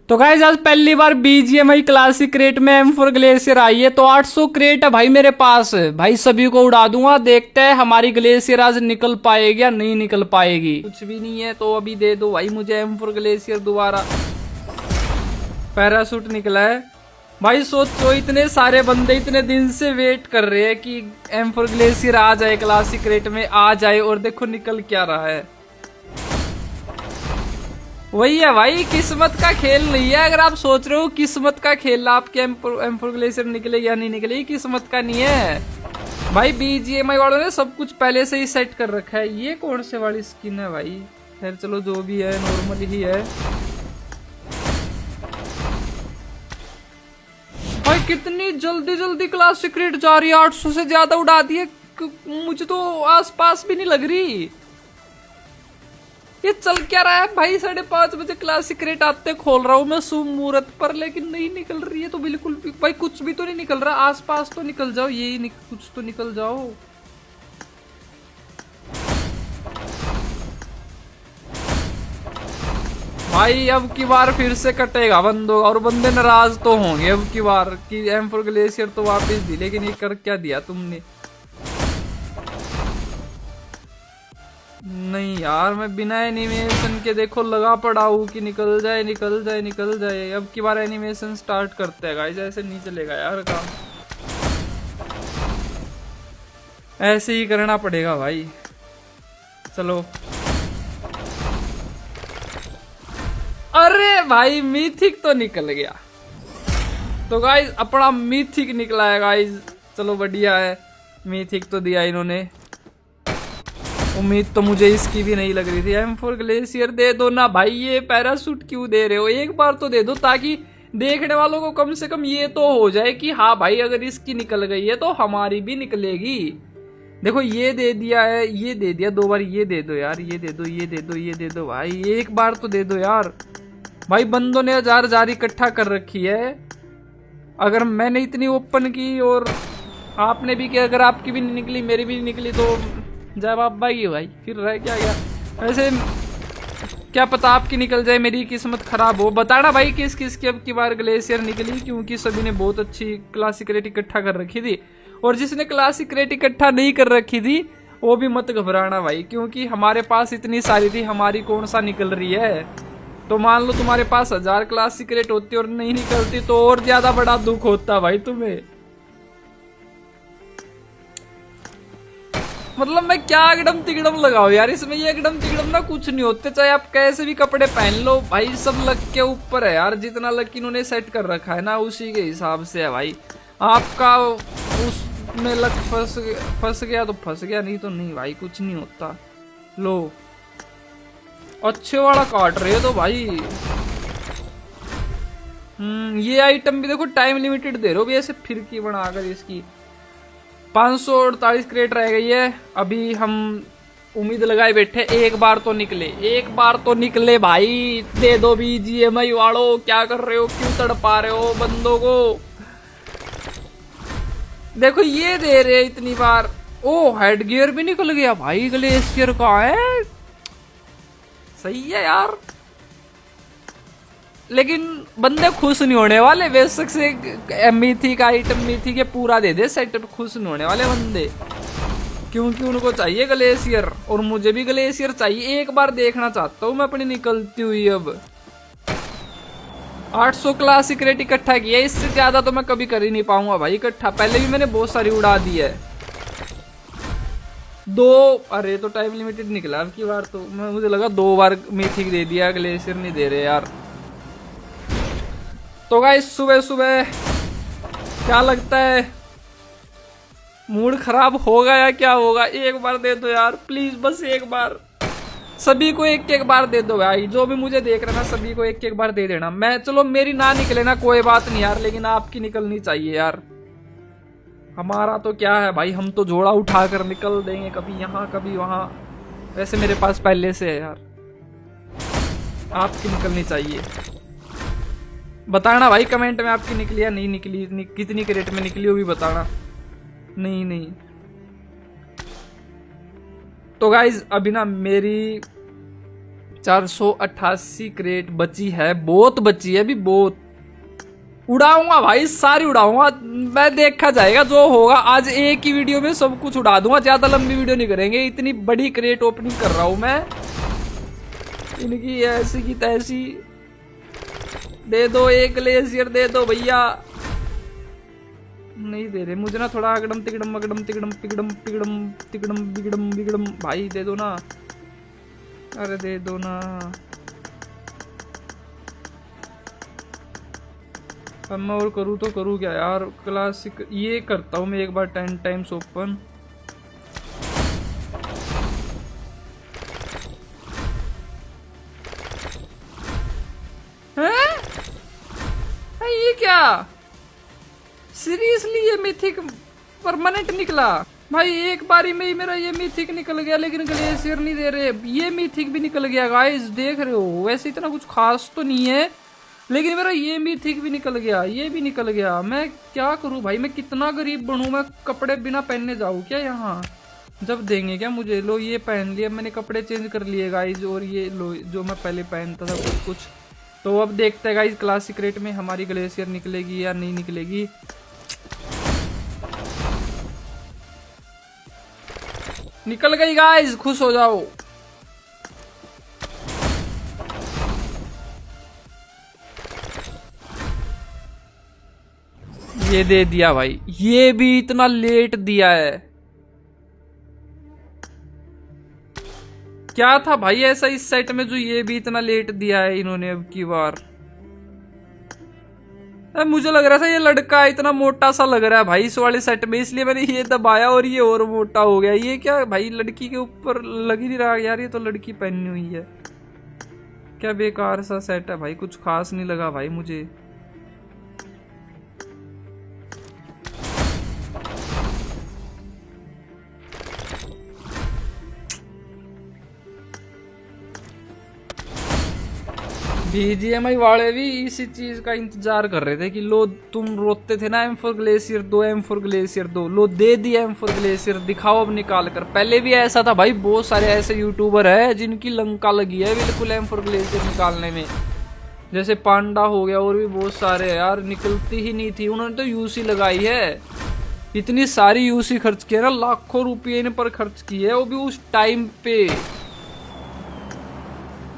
तो गाइस आज पहली बार बीजीएमआई क्लासिक क्रेट में M4 ग्लेशियर आई है। तो 800 क्रेट है भाई मेरे पास। भाई सभी को उड़ा दूंगा। देखते हैं हमारी ग्लेशियर आज निकल पाएगी या नहीं निकल पाएगी। कुछ भी नहीं है तो अभी दे दो भाई मुझे M4 ग्लेशियर दोबारा। पैराशूट निकला है भाई। सोचो इतने सारे बंदे इतने दिन से वेट कर रहे हैं कि M4 ग्लेशियर आ जाए, क्लासिक क्रेट में आ जाए, और देखो निकल क्या रहा है। वही है भाई, किस्मत का खेल नहीं है। अगर आप सोच रहे हो किस्मत का खेल, आपके M4 ग्लेशियर निकले या नहीं निकले, किस्मत का नहीं है भाई। बीजीएमआई वालों ने सब कुछ पहले से ही सेट कर रखा है। ये कौन से वाली स्किन है भाई? खैर चलो जो भी है नॉर्मल ही है भाई। कितनी जल्दी जल्दी क्लासिक क्रेट जा रही है। 800 से ज्यादा उड़ा दिए। मुझे तो आसपास भी नहीं लग रही। ये चल क्या रहा है भाई? 5:30 बजे क्लासिक क्रेट आते खोल रहा हूँ मैं शुभ मुहूर्त पर, लेकिन नहीं निकल रही है तो बिल्कुल भी भाई। कुछ भी तो नहीं निकल रहा। आसपास तो निकल जाओ, यही कुछ तो निकल जाओ भाई। अब की बार फिर से कटेगा बंदों, और बंदे नाराज तो होंगे अब की बार कि M4 ग्लेशियर तो वापस दी, लेकिन ये कर क्या दिया तुमने? नहीं यार, मैं बिना एनिमेशन के देखो लगा पड़ा हूँ कि निकल जाए निकल जाए निकल जाए। अब की बार एनिमेशन स्टार्ट करते हैं गाइस। ऐसे नहीं चलेगा यार काम, ऐसे ही करना पड़ेगा भाई। चलो अरे भाई मिथिक तो निकल गया। तो गाइस अपना मिथिक निकला है गाइस। चलो बढ़िया है, मिथिक तो दिया इन्होंने। उम्मीद तो मुझे इसकी भी नहीं लग रही थी। M4 ग्लेशियर दे दो ना भाई। ये पैराशूट क्यों दे रहे हो? एक बार तो दे दो ताकि देखने वालों को कम से कम ये तो हो जाए कि हाँ भाई अगर इसकी निकल गई है तो हमारी भी निकलेगी। देखो ये दे दिया है, ये दे दिया 2 बार। ये दे दो यार, ये दे दो, ये दे दो, ये दे दो भाई। एक बार तो दे दो यार भाई। बंदों ने 1000 जारी इकट्ठा कर रखी है। अगर मैंने इतनी ओपन की और आपने भी किया, अगर आपकी भी नहीं निकली मेरी भी नहीं निकली तो जय बाबा की भाई। फिर रह क्या गया? वैसे क्या पता आपकी निकल जाए, मेरी किस्मत खराब हो। बताना भाई किस किस की अब की बार ग्लेशियर निकली, क्योंकि सभी ने बहुत अच्छी क्लासिक रेट इकट्ठा कर रखी थी। और जिसने क्लासिक रेट इकट्ठा नहीं कर रखी थी वो भी मत घबराना भाई, क्योंकि हमारे पास इतनी सारी थी। हमारी कौन सा निकल रही है? तो मान लो तुम्हारे पास 1000 क्लासिक रेट होती और नहीं निकलती तो और ज्यादा बड़ा दुख होता भाई तुम्हें। मतलब मैं क्या अगड़म तिगड़म लगाओ यार इसमें। ये अगड़म तिगड़म ना कुछ नहीं होते, चाहे आप कैसे भी कपड़े पहन लो भाई। सब लक के ऊपर है यार। जितना लक इन्होंने सेट कर रखा है ना उसी के हिसाब से है भाई। आपका उसमें लक फंस गया तो फंस गया, नहीं तो नहीं भाई, कुछ नहीं होता। लो अच्छे वाला काट रहे हो तो भाई। ये आइटम भी देखो टाइम लिमिटेड दे रहे हो भी ऐसे फिरकी बनाकर। इसकी 548 क्रेट रह गई है। अभी हम उम्मीद लगाए बैठे एक बार तो निकले, एक बार तो निकले भाई। दे दो बीजीएमआई वालों, क्या कर रहे हो? क्यों तड़पा रहे हो बंदों को? देखो ये दे रहे इतनी बार। ओ हेड गियर भी निकल गया भाई ग्लेशियर का है। सही है यार, लेकिन बंदे खुश नहीं होने वाले। बेशक से मिथिक आइटम मिथिक के पूरा दे दे सेट, खुश नहीं होने वाले बंदे, क्योंकि उनको चाहिए ग्लेशियर और मुझे भी ग्लेशियर चाहिए। एक बार देखना चाहता हूँ मैं अपनी निकलती हुई। अब 800 क्लासिक रेट इकट्ठा किया, इससे ज्यादा तो मैं कभी कर ही नहीं पाऊंगा भाई इकट्ठा। पहले भी मैंने बहुत सारी उड़ा दी है। 2 अरे तो टाइम लिमिटेड निकला अब की बार तो। मुझे लगा 2 बार मिथिक दे दिया, ग्लेशियर नहीं दे रहे यार। तो गाइस सुबह सुबह क्या लगता है मूड खराब होगा या क्या होगा? एक बार दे दो यार प्लीज, बस एक बार। सभी को एक एक बार दे दो भाई। जो भी मुझे देख रहा ना सभी को एक एक बार दे देना। मैं चलो मेरी ना निकले ना कोई बात नहीं यार, लेकिन आपकी निकलनी चाहिए यार। हमारा तो क्या है भाई, हम तो जोड़ा उठाकर निकल देंगे, कभी यहाँ कभी वहां। वैसे मेरे पास पहले से है यार। आपकी निकलनी चाहिए। बताना भाई कमेंट में आपकी निकली या नहीं निकली, कितनी क्रेट में निकली होगी बताना। नहीं तो गाइज अभी ना मेरी 488 क्रेट बची है, बहुत बची है अभी, बहुत। उड़ाऊंगा भाई, सारी उड़ाऊंगा मैं, देखा जाएगा जो होगा। आज एक ही वीडियो में सब कुछ उड़ा दूंगा, ज्यादा लंबी वीडियो नहीं करेंगे। इतनी बड़ी क्रेट ओपनिंग कर रहा हूं मैं, इनकी ऐसी की तैसी। दे दो एक ग्लेशियर, दे दो भैया। नहीं दे रहे मुझे ना, थोड़ा अगड़म तिगड़म अगड़म तिगड़म पिगड़म पिगड़म तिगड़म बिगड़म बिगड़म। भाई दे दो ना, अरे दे दो ना। अब मैं और करूँ तो करूँ क्या यार। क्लासिक ये करता हूँ मैं एक बार 10 टाइम्स ओपन। ये क्या सीरियसली, ये मिथिक परमानेंट निकला भाई। एक बारी में ही मेरा ये मिथिक निकल गया, लेकिन ग्लेशियर नहीं दे रहे। ये मिथिक भी निकल गया गाइस, देख रहे हो। वैसे इतना कुछ खास तो नहीं है, लेकिन मेरा ये मिथिक भी निकल गया, ये भी निकल गया। मैं क्या करूं भाई, मैं कितना गरीब बनूं। मैं कपड़े बिना पहनने जाऊं क्या यहाँ? जब देंगे क्या मुझे? लो ये पहन लिया मैंने, कपड़े चेंज कर लिए गाइस। और ये लो जो मैं पहले पहनता था कुछ। तो अब देखते हैं गाइस क्लासिक रेट में हमारी ग्लेशियर निकलेगी या नहीं निकलेगी। निकल गई गाइस, खुश हो जाओ। ये दे दिया भाई, ये भी इतना लेट दिया है। क्या था भाई ऐसा इस सेट में जो ये भी इतना लेट दिया है इन्होंने अब की बार? मुझे लग रहा था ये लड़का इतना मोटा सा लग रहा है भाई इस वाले सेट में, इसलिए मैंने ये दबाया और ये और मोटा हो गया। ये क्या भाई, लड़की के ऊपर लग ही नहीं रहा यार। ये तो लड़की पहनी हुई है। क्या बेकार सा सेट है भाई, कुछ खास नहीं लगा भाई मुझे। बीजीएमआई वाले भी इसी चीज का इंतजार कर रहे थे कि लो, तुम रोते थे ना M4 ग्लेशियर दो, M4 ग्लेशियर दो, लो दे दिया M4 ग्लेशियर, दिखाओ अब निकाल कर। पहले भी ऐसा था भाई, बहुत सारे ऐसे यूट्यूबर है जिनकी लंका लगी है बिल्कुल M4 ग्लेशियर निकालने में। जैसे पांडा हो गया, और भी बहुत सारे यार, निकलती ही नहीं थी। उन्होंने तो यूसी लगाई है, इतनी सारी यूसी खर्च की है ना, लाखों रुपये इन पर खर्च किए, वो भी उस टाइम पे।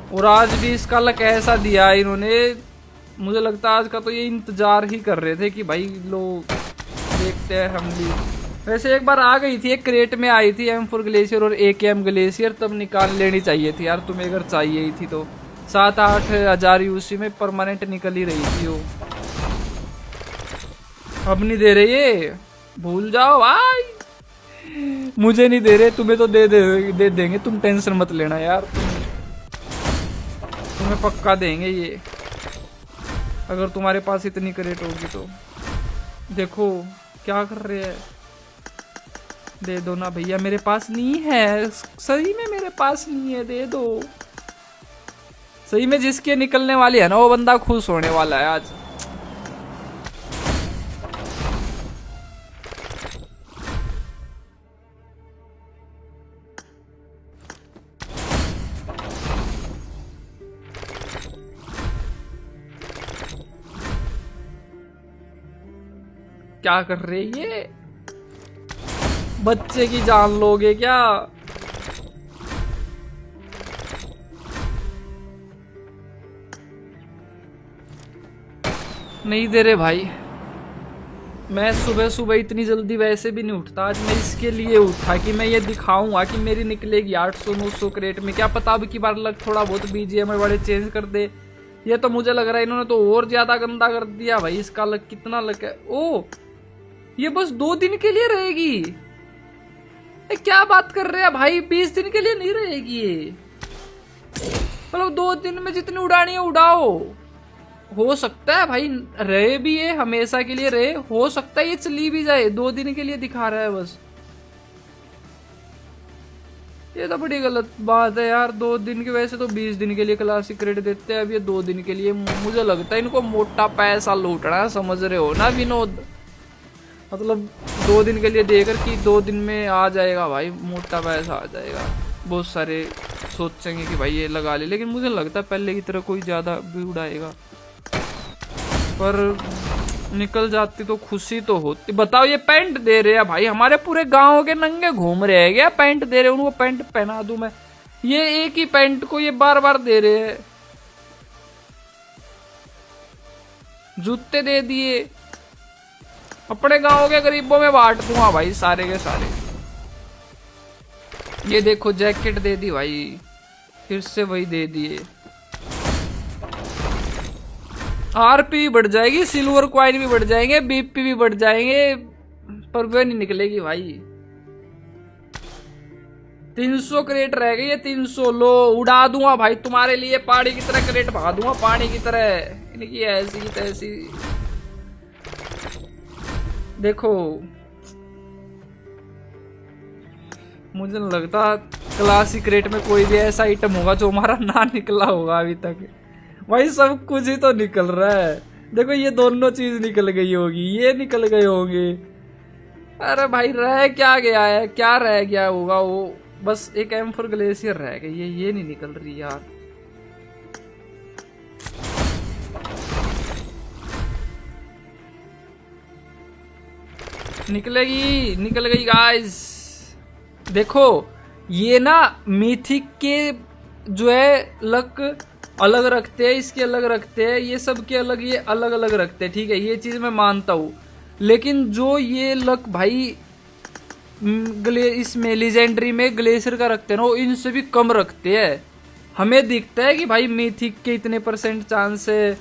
और आज भी इसका लक ऐसा दिया इन्होंने, मुझे लगता है आज का तो ये इंतजार ही कर रहे थे कि भाई लो देखते हैं हम भी। वैसे एक बार आ गई थी, एक क्रेट में आई थी M4 ग्लेशियर और AKM ग्लेशियर, तब निकाल लेनी चाहिए थी यार तुम्हें, अगर चाहिए ही थी तो। 7-8 हजार यूसी में परमानेंट निकल ही रही थी वो। अब नहीं दे रहे ये, भूल जाओ भाई। मुझे नहीं दे रहे, तुम्हें तो दे देंगे, तुम टेंशन मत लेना यार। तुम्हें पक्का देंगे ये, अगर तुम्हारे पास इतनी क्रेट होगी तो। देखो क्या कर रहे हैं, दे दो ना भैया। मेरे पास नहीं है, सही में मेरे पास नहीं है, दे दो। सही में जिसके निकलने वाली है ना वो बंदा खुश होने वाला है आज। क्या कर रहे ये, बच्चे की जान लोगे क्या? नहीं दे रहे भाई। मैं सुबह सुबह इतनी जल्दी वैसे भी नहीं उठता, आज मैं इसके लिए उठा कि मैं ये दिखाऊंगा कि मेरी निकलेगी 800-900 क्रेट में। क्या पता अब की बार लग थोड़ा बहुत बीजीएमआई वाले चेंज कर दे। ये तो मुझे लग रहा है इन्होंने तो और ज्यादा गंदा कर दिया भाई। इसका लग कितना लग है। ओ ये बस 2 दिन के लिए रहेगी। क्या बात कर रहे हैं भाई, 20 दिन के लिए नहीं रहेगी ये। मतलब 2 दिन में जितनी उड़ानी है उड़ाओ। हो सकता है भाई रहे भी ये हमेशा के लिए रहे, हो सकता है ये चली भी जाए। 2 दिन के लिए दिखा रहा है बस, ये तो बड़ी गलत बात है यार। 2 दिन के, वैसे तो 20 दिन के लिए क्लासिक क्रेडिट देते हैं, अब ये 2 दिन के लिए। मुझे लगता है इनको मोटा पैसा लूटना है, समझ रहे हो ना विनोद? मतलब 2 दिन के लिए देकर कि 2 दिन में आ जाएगा भाई, मोटा पैसा आ जाएगा। बहुत सारे सोचेंगे कि भाई ये लगा ले, लेकिन मुझे लगता है पहले की तरह कोई ज़्यादा भी उड़ाएगा, पर निकल जाती तो खुशी तो होती। बताओ ये पैंट दे रहे हैं भाई, हमारे पूरे गांव के नंगे घूम रहे हैं क्या, पैंट दे रहे हैं उनको, पैंट पहना दूं मैं, ये एक ही पैंट को ये बार बार दे रहे हैं। जूते दे दिए, अपने गांव के गरीबों में बांट दूंगा भाई सारे के सारे। ये देखो जैकेट दे दी भाई, फिर से वही दे दिए। आरपी बढ़ जाएगी, सिल्वर क्वाइन भी बढ़ जाएंगे, बीपी भी बढ़ जाएंगे, पर वे नहीं निकलेगी भाई। 300 क्रेट रह गई है, 300 लो, उड़ा दूंगा भाई तुम्हारे लिए, पहाड़ी की तरह क्रेट भगा दूंगा, पानी की तरह। इनकी ऐसी तैसी देखो, मुझे नहीं लगता क्लासिक रेट में कोई भी ऐसा आइटम होगा जो हमारा ना निकला होगा अभी तक। भाई सब कुछ ही तो निकल रहा है, देखो ये दोनों चीज निकल गई होगी, ये निकल गए होंगे। अरे भाई रह क्या गया है, क्या रह गया होगा, वो बस एक M4 ग्लेशियर रह गई है, ये नहीं निकल रही यार। निकलेगी, निकल गई गाइस। देखो ये ना मिथिक के जो है लक अलग रखते हैं, इसके अलग रखते हैं, ये सब के अलग, ये अलग अलग रखते हैं, ठीक है, ये चीज मैं मानता हूँ। लेकिन जो ये लक भाई इसमें लीजेंडरी में ग्लेशियर का रखते हैं ना, वो इनसे भी कम रखते हैं। हमें दिखता है कि भाई मिथिक के इतने % चांस है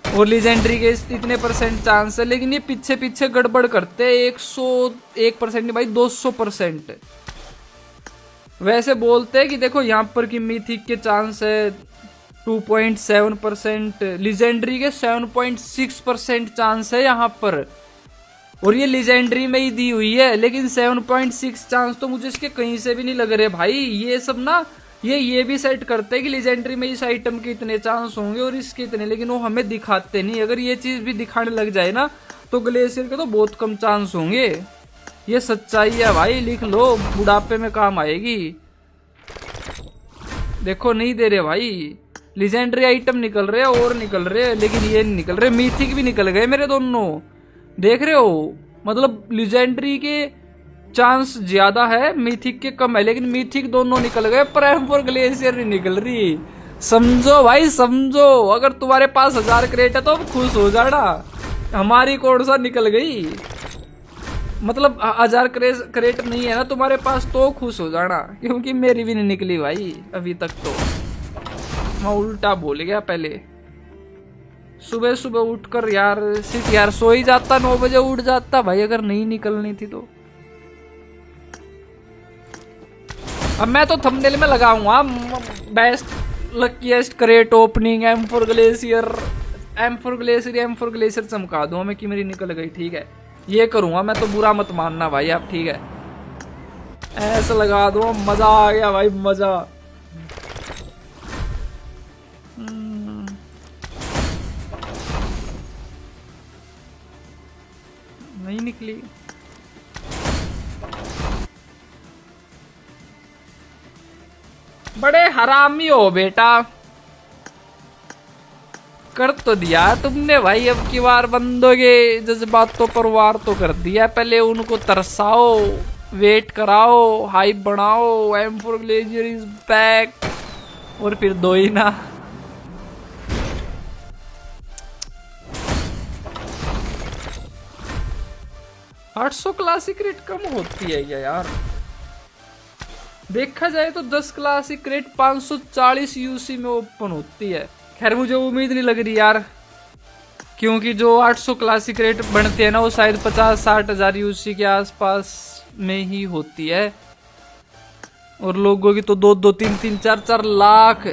और लीजेंडरी के इतने % चांस है, लेकिन ये पीछे पीछे गड़बड़ करते हैं। 101% नहीं भाई, 200%। वैसे बोलते हैं कि देखो यहाँ पर कि मिथिक के चांस है 2.7%, लीजेंडरी के 7.6% चांस है यहाँ पर, और ये लीजेंडरी में ही दी हुई है, लेकिन 7.6 चांस तो मुझे इसके कहीं से भी नहीं लग रहे भाई। ये सब ना ये भी सेट करते हैं कि लीजेंडरी में इस आइटम के इतने चांस होंगे और इसके इतने, लेकिन वो हमें दिखाते नहीं। अगर ये चीज भी दिखाने लग जाए ना तो ग्लेशियर के तो बहुत कम चांस होंगे। ये सच्चाई है भाई, लिख लो, बुढ़ापे में काम आएगी। देखो नहीं दे रहे भाई, लीजेंडरी आइटम निकल रहे हैं और निकल रहे हैं, लेकिन ये नहीं निकल रहे। मिथिक भी निकल गए मेरे दोनों, देख रहे हो, मतलब लीजेंडरी के चांस ज्यादा है, मिथिक के कम है, लेकिन मिथिक दोनों निकल गए, पर M4 ग्लेशियर नहीं निकल रही। समझो भाई समझो, अगर तुम्हारे पास 1000 क्रेट है तो खुश हो जाना, हमारी कौन सा निकल गई, मतलब 1000 क्रेट नहीं है ना तुम्हारे पास तो खुश हो जाना, क्योंकि मेरी भी नहीं निकली भाई अभी तक। तो मैं उल्टा बोल गया पहले। सुबह सुबह उठकर यार सिर्फ यार सो ही जाता, 9 बजे उठ जाता भाई, अगर नहीं निकलनी थी तो। अब मैं तो थंबनेल में लगाऊंगा best luckiest crate opening M4 glacier, M4 glacier, M4 glacier चमका दूंगा मैं कि मेरी निकल गई, ठीक है, ये करूंगा मैं, तो बुरा मत मानना भाई आप, ठीक है, ऐसा लगा दो, मजा आ गया भाई, मजा। नहीं निकली, बड़े हरामी हो बेटा, कर तो दिया तुमने भाई, अब की बार बंदों के जज्बातों पर वार तो कर दिया। पहले उनको तरसाओ, वेट कराओ, हाइप बढ़ाओ, M4 ग्लेशियर इज बैक, और फिर दो ही ना। $800 क्लासिक रेट कम होती है क्या यार? देखा जाए तो 10 क्लासिक रेट 540 यूसी में ओपन होती है। खैर मुझे उम्मीद नहीं लग रही यार, क्योंकि जो 800 क्लासिक रेट बनते हैं ना वो शायद 50-60 हजार यूसी के आसपास में ही होती है, और लोगों की तो 2-2, 3-3, 4-4 लाख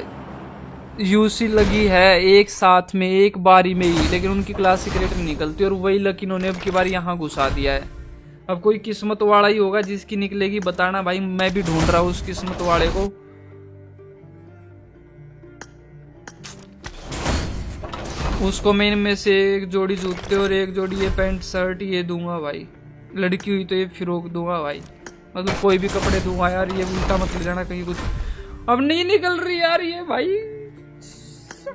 यूसी लगी है एक साथ में, एक बारी में ही, लेकिन उनकी क्लासिक रेट नहीं निकलती, और वही लक इन्होंने अब की बार यहाँ घुसा दिया है। अब कोई किस्मत वाला ही होगा जिसकी निकलेगी, बताना भाई, मैं भी ढूंढ रहा हूँ उस किस्मत वाले को। उसको मैं इनमें से एक जोड़ी जूते और एक जोड़ी ये पैंट शर्ट ये दूंगा भाई, लड़की हुई तो ये फिरोक दूंगा भाई, मतलब कोई भी कपड़े दूंगा यार, ये उल्टा मत ले जाना कहीं कुछ। अब नहीं निकल रही यार ये भाई,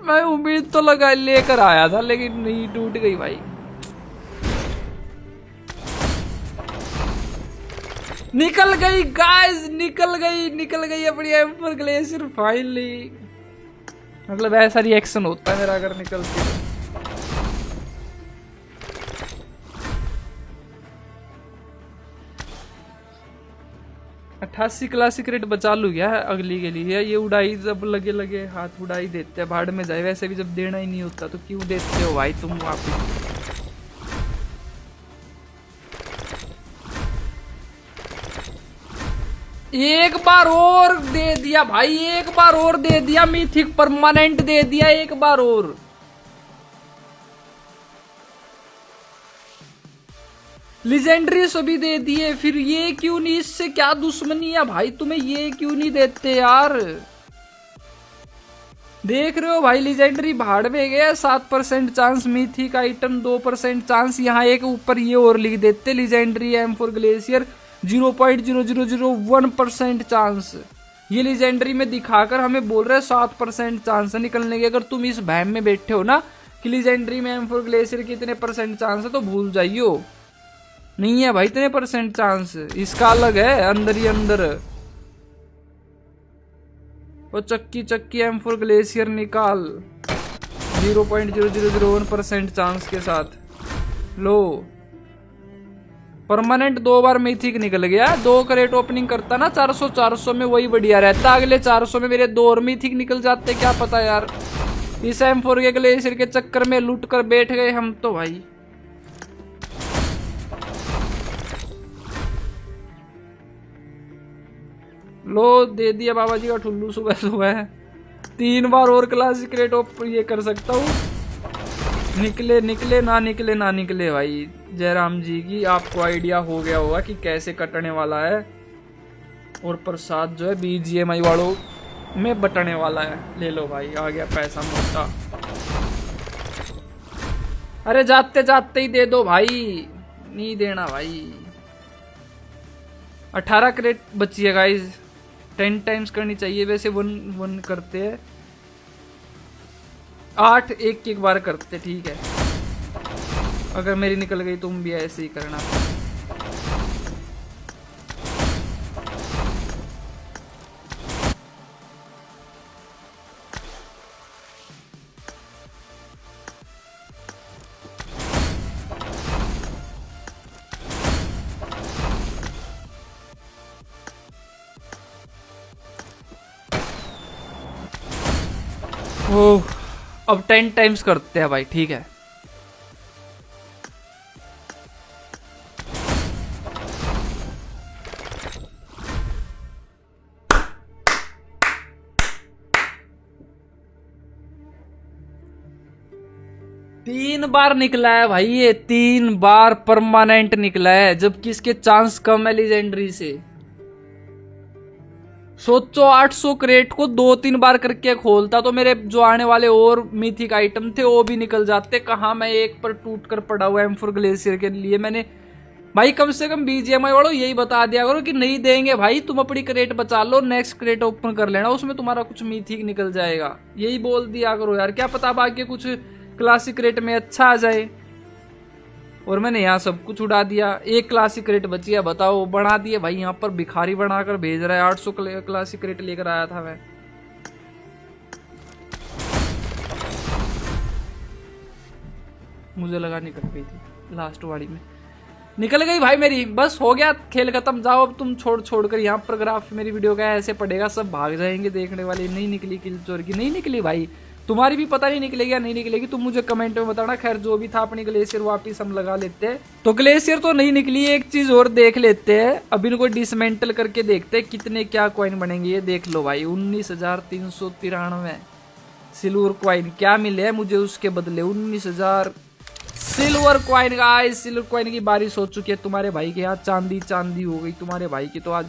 मैं उम्मीद तो लगा लेकर आया था लेकिन नहीं, टूट गई भाई। निकल गई गाइस, निकल गई अपनी एम्पर ग्लेशियर फाइनली। मतलब ऐसा रिएक्शन होता है मेरा अगर निकलती है। अट्ठासी क्लासिक रेट बचा लू गया है अगली के लिए। ये उड़ाई जब लगे लगे हाथ उड़ाई देते हैं, भाड़ में जाए। वैसे भी जब देना ही नहीं होता तो क्यों देते हो भाई तुम वापिस। एक बार और दे दिया भाई, एक बार और दे दिया, मिथिक परमानेंट दे दिया एक बार और। लिजेंडरी सभी दे दिए, फिर ये क्यों नहीं, इससे क्या दुश्मनी है भाई तुम्हें, ये क्यों नहीं देते यार। देख रहे हो भाई लिजेंडरी भाड़ में गया, 7% चांस मिथिक आइटम, 2% चांस। यहाँ एक ऊपर ये और लिख देते लिजेंडरी M4 ग्लेशियर 0.0001% चांस। ये लिजेंडरी में दिखाकर हमें बोल रहे हैं 7% चांस है निकलने के। अगर तुम इस भैम में बैठे हो ना कि लिजेंडरी में M4 ग्लेशियर के इतने % चांस है तो भूल जाइयो, नहीं है भाई इतने % चांस। इसका अलग है अंदर ही अंदर। वो चक्की M4 ग्लेशियर निकाल 0.0001% चांस के साथ। लो परमानेंट 2 बार मिथिक निकल गया। 2 करेट ओपनिंग करता ना 400 में, वही बढ़िया रहता। अगले 400 में मेरे 2 और मिथिक निकल जाते, क्या पता यार। इस M4 के ग्लेशियर के चक्कर में लूट कर बैठ गए हम तो भाई। लो दे दिया बाबा जी का ठुल्लू सुबह सुबह। 3 बार और क्लासिक रेट ऑफ ये कर सकता हूँ। निकले ना निकले भाई। जयराम जी की आपको आइडिया हो गया होगा कि कैसे कटने वाला है। और प्रसाद जो है BGMI वालों में बटने वाला है। ले लो भाई, आ गया पैसा मोटा। अरे जाते जाते ही दे दो भाई, नहीं देना भाई। 18 क्रेट बची है गाइज, 10 टाइम्स करनी चाहिए वैसे। 1 करते हैं, 8 एक बार करते, ठीक है। अगर मेरी निकल गई तुम भी ऐसे ही करना। ओह, अब 10 टाइम्स करते हैं भाई, ठीक है। तीन बार निकला है भाई, ये 3 बार परमानेंट निकला है, जबकि इसके चांस कम है लीजेंडरी से। सोचो 800 क्रेट को 2-3 बार करके खोलता तो मेरे जो आने वाले और मिथिक आइटम थे वो भी निकल जाते। कहाँ मैं एक पर टूट कर पड़ा हुआ M4 ग्लेशियर के लिए। मैंने भाई कम से कम BGMI वालों यही बता दिया करो कि नहीं देंगे भाई, तुम अपनी क्रेट बचा लो, नेक्स्ट क्रेट ओपन कर लेना, उसमें तुम्हारा कुछ मिथिक निकल जाएगा। यही बोल दिया करो यार, क्या पता बाकी कुछ क्लासिक रेट में अच्छा आ जाए। और मैंने यहाँ सब कुछ उड़ा दिया। एक क्लासिक रेट बची है, बताओ। बढ़ा दिए भाई, यहाँ पर भिखारी बनाकर भेज रहा है। 800 क्लासिक रेट लेकर आया था मैं। मुझे लगा निकल गई थी लास्ट वाली में, निकल गई भाई मेरी। बस हो गया, खेल खत्म। जाओ अब तुम छोड़ कर। यहाँ पर ग्राफ मेरी वीडियो का ऐसे पड़ेगा, सब भाग जाएंगे देखने वाले। नहीं निकली किल चोर की, नहीं निकली भाई। तुम्हारी भी पता नहीं निकलेगी या नहीं निकलेगी, तुम मुझे कमेंट में बताना। खैर जो भी था, अपनी ग्लेशियर वापिस हम लगा लेते हैं। तो ग्लेशियर तो नहीं निकली, एक चीज और देख लेते हैं। अब इनको डिसमेंटल करके देखते हैं कितने क्या कॉइन बनेंगे। ये देख लो भाई, 19,393 सिल्वर कॉइन। क्या मिले मुझे उसके बदले? 19,000 silver coin. Guys silver coin की बारिश हो चुकी है तुम्हारे भाई के यहाँ। चांदी हो गई तुम्हारे भाई की तो आज।